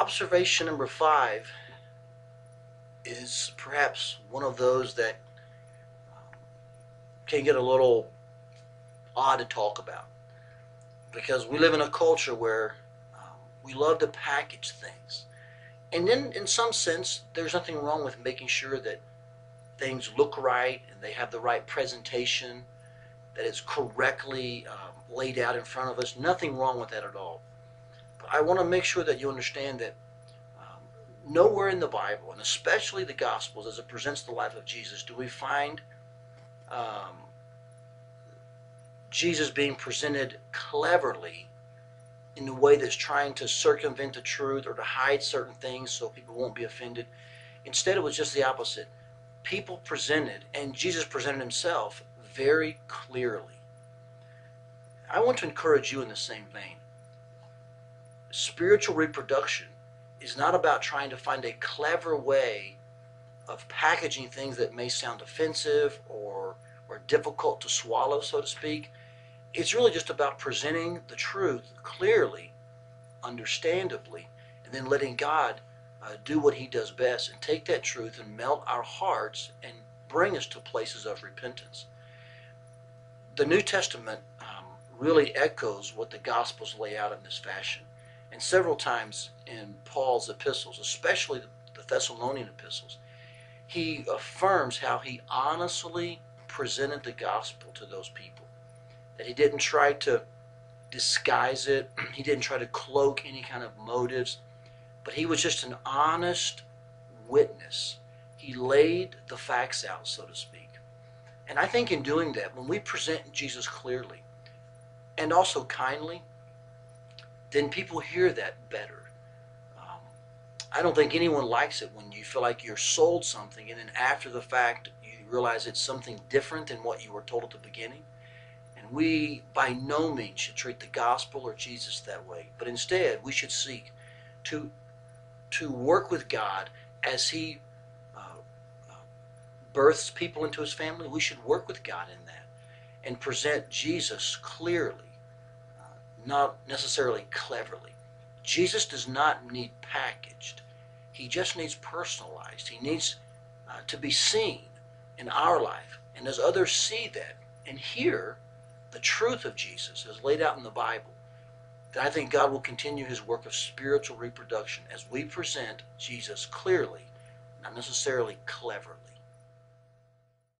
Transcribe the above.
Observation number 5 is perhaps one of those that can get a little odd to talk about because we live in a culture where we love to package things. And then, in some sense, there's nothing wrong with making sure that things look right and they have the right presentation, that it's correctly laid out in front of us. Nothing wrong with that at all. But I want to make sure that you understand that nowhere in the Bible, and especially the Gospels as it presents the life of Jesus, do we find um, Jesus being presented cleverly in a way that's trying to circumvent the truth or to hide certain things so people won't be offended. Instead, it was just the opposite. People presented, and Jesus presented himself very clearly. I want to encourage you in the same vein. Spiritual reproduction is not about trying to find a clever way of packaging things that may sound offensive or difficult to swallow, so to speak. It's really just about presenting the truth clearly, understandably, and then letting God do what he does best and take that truth and melt our hearts and bring us to places of repentance. The New Testament really echoes what the Gospels lay out in this fashion. And several times in Paul's epistles, especially the Thessalonian epistles, he affirms how he honestly presented the gospel to those people. That he didn't try to disguise it, he didn't try to cloak any kind of motives, but he was just an honest witness. He laid the facts out, so to speak. And I think in doing that, when we present Jesus clearly and also kindly, then people hear that better. Um, I don't think anyone likes it when you feel like you're sold something and then after the fact you realize it's something different than what you were told at the beginning. And we by no means should treat the gospel or Jesus that way, but instead we should seek to work with God as he uh, uh, births people into his family. We should work with God in that and present Jesus clearly, not necessarily cleverly. Jesus does not need packaged. He just needs personalized. He needs to be seen in our life. And as others see that and hear the truth of Jesus as laid out in the Bible, then I think God will continue his work of spiritual reproduction as we present Jesus clearly, not necessarily cleverly.